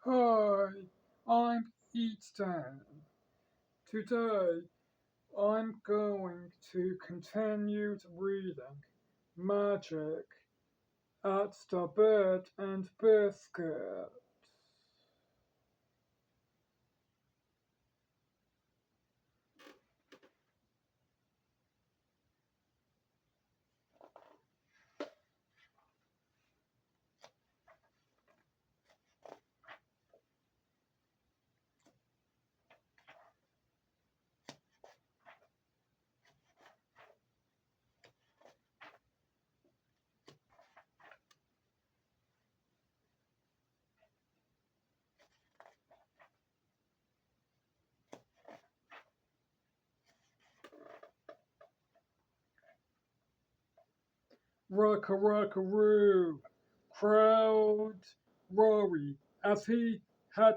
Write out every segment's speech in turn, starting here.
Hi, I'm Ethan. Today I'm going to continue reading Magic at the Bed and Biscuit. Roo! Crowd Rory, as he had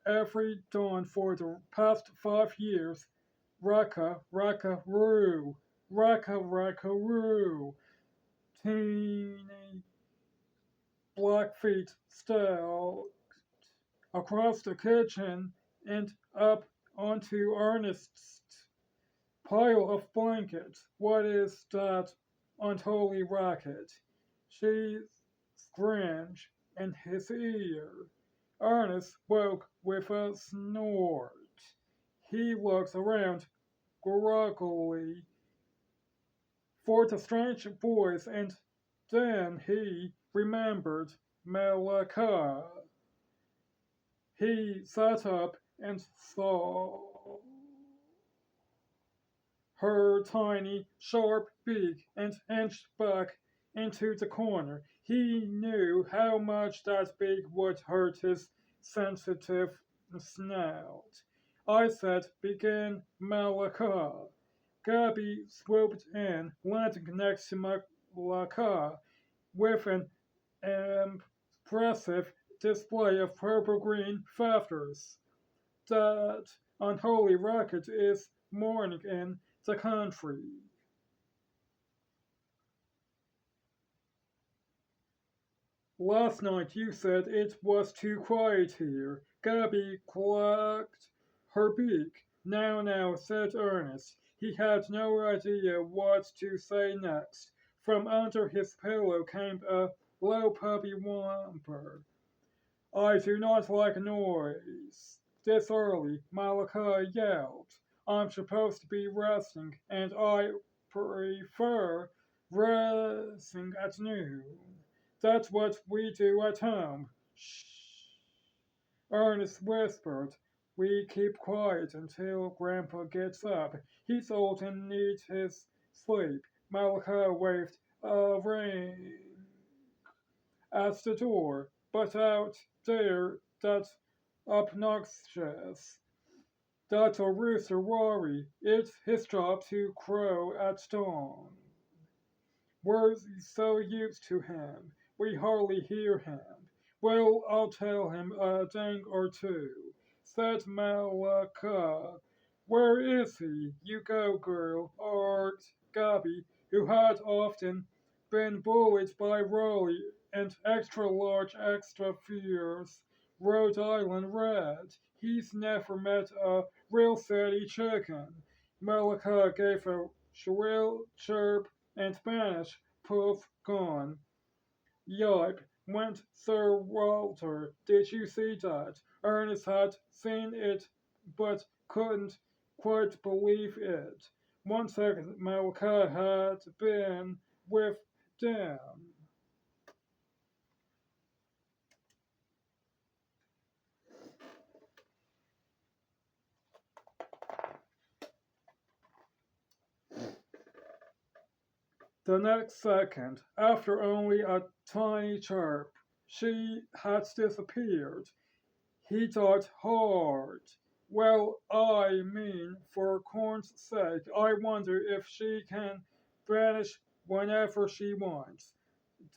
every dawn for the past 5 years. Roo! Roo! Teeny black feet stalked across the kitchen and up onto Ernest's pile of blankets. What is that unholy racket? She screamed in his ear. Ernest woke with a snort. He looked around groggily for the strange voice and then he remembered Malacca. He sat up and saw her tiny, sharp beak and inched back into the corner. He knew how much that beak would hurt his sensitive snout. I said, begin Malacca. Gabby swooped in, landing next to Malacca with an impressive display of purple-green feathers. That unholy racket is mourning in the country. Last night you said it was too quiet here. Gabby clacked her beak. Now, said Ernest. He had no idea what to say next. From under his pillow came a low puppy whimper. I do not like noise. This early, Malachi yelled. I'm supposed to be resting, and I prefer resting at noon. That's what we do at home. Shh. Ernest whispered. We keep quiet until Grandpa gets up. He's old and needs his sleep. Malachi waved a ring at the door, but out there that's obnoxious. That's a rooster worry. It's his job to crow at dawn. We're so used to him, we hardly hear him. Well, I'll tell him a thing or two, said Malacca. Where is he? You go, girl, urged Gabby, who had often been bullied by Rolly and extra large, extra fierce Rhode Island Red. He's never met a real steady chicken. Malacca gave a shrill chirp and vanished. Poof, gone. Yipe, went Sir Walter. Did you see that? Ernest had seen it, but couldn't quite believe it. 1 second Malacca had been with them. The next second, after only a tiny chirp, she had disappeared. He thought hard. Well, I mean, for corn's sake, I wonder if she can vanish whenever she wants.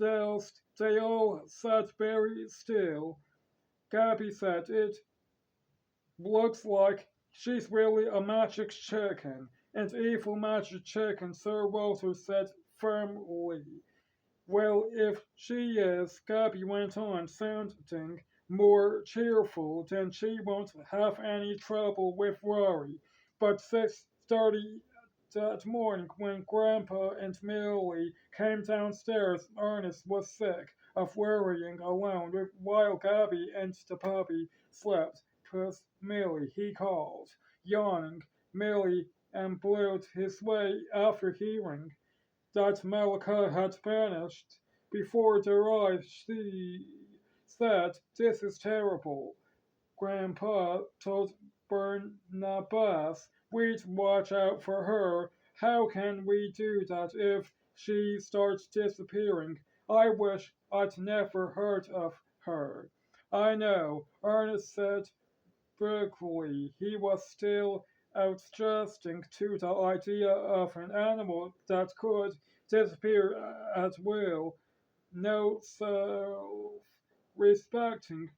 They all sat very still. Gabby said, it looks like she's really a magic chicken. An evil magic chicken, Sir Walter said firmly. Well, if she is, Gabby went on, sounding more cheerful, then she won't have any trouble with worry. But 6:30 that morning, when Grandpa and Millie came downstairs, Ernest was sick of worrying alone while Gabby and the puppy slept. "'Twas Millie," he called, yawning. Millie ambled his way after hearing that Malacca had vanished before their eyes. She said, "This is terrible." Grandpa told Barnabas we'd watch out for her. How can we do that if she starts disappearing? I wish I'd never heard of her. "I know," Ernest said brutally. He was still adjusting to the idea of an animal that could disappear at will. No self-respecting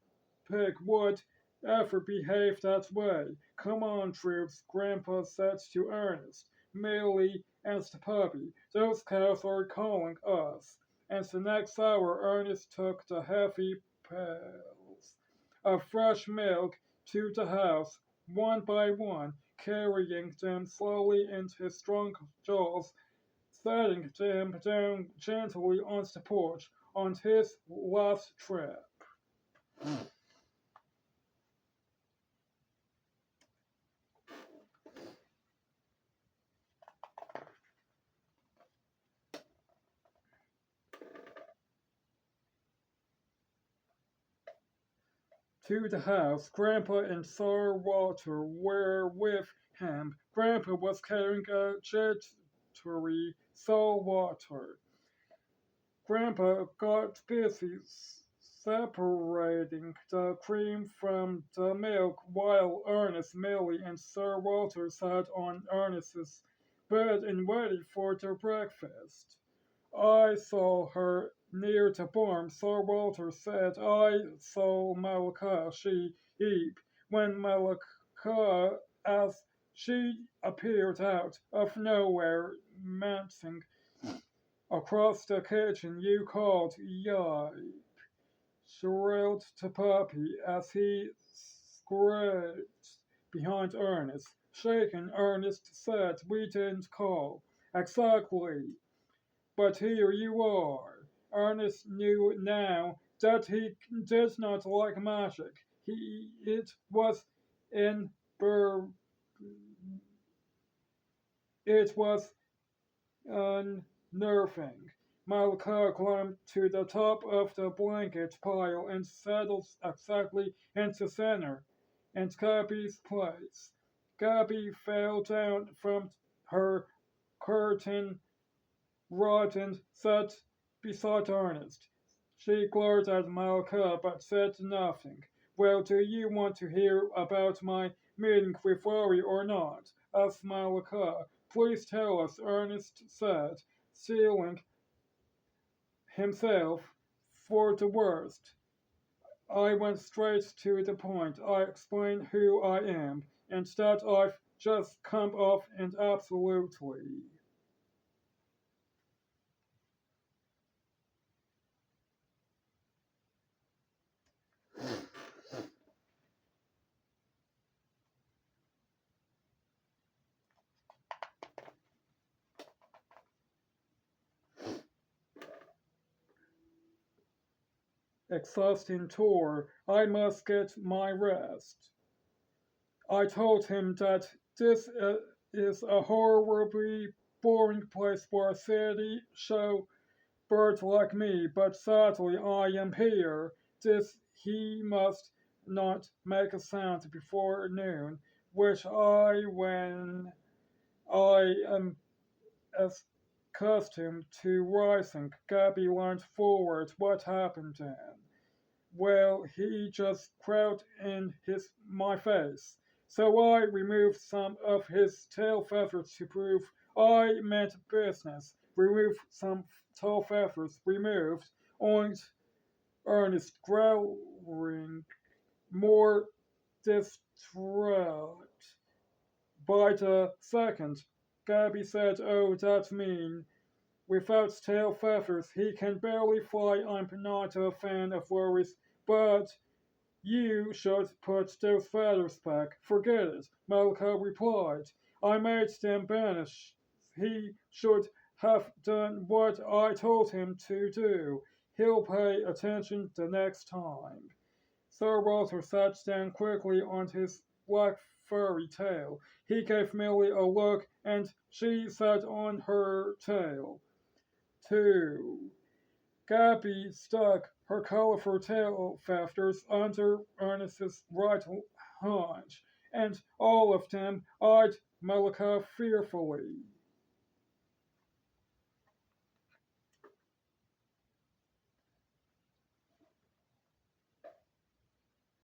pig would ever behave that way. "Come on, troops," Grandpa said to Ernest, Millie, and the puppy. "Those cows are calling us." And the next hour Ernest took the heavy pails of fresh milk to the house, one by one, carrying them slowly in his strong jaws, setting them down gently on the porch on his last trip. To the house, Grandpa and Sir Walter were with him. Grandpa was carrying a jittery soul water. Grandpa got busy separating the cream from the milk while Ernest, Millie, and Sir Walter sat on Ernest's bed and waited for their breakfast. "I saw her near the barn," Sir Walter said. "I saw Malacca, she heap, when Malacca, as she appeared out of nowhere, mincing across the kitchen. You called, Yipe," shrilled the puppy as he scratched behind Ernest. Shaken, Ernest said, "We didn't call." "Exactly. But here you are." Ernest knew now that he did not like magic. It was in it was unnerving. Malcolm climbed to the top of the blanket pile and settled exactly in the center, in Gabby's place. Gabby fell down from her curtain rod and sat beside Ernest. She glared at Malcolm but said nothing. "Well, do you want to hear about my meeting with Rory or not?" asked Malcolm. "Please tell us," Ernest said, steeling himself for the worst. "I went straight to the point. I explained who I am, and that I've just come off and absolutely exhausting tour. I must get my rest." I told him that this is a horribly boring place for a city show bird like me, but sadly I am here. This he must not make a sound before noon, which I, when I am accustomed to rising. Gabby leaned forward. "What happened then?" "Well, he just crowed in my face. So I removed some of his tail feathers to prove I meant business. Removed some tail feathers. Removed," oined Ernest, growling more distraught by the second. Gabby said, "Oh, that's mean. Without tail feathers he can barely fly. I'm not a fan of worries, but You should put those feathers back. Forget it, Malcolm replied. I made them vanish. He should have done what I told him to do. He'll pay attention the next time. Sir Walter sat down quickly on his black furry tail. He gave Milly a look, and she sat on her tail, too. Gabby stuck her colorful tail feathers under Ernest's right haunch, and all of them eyed Malika fearfully.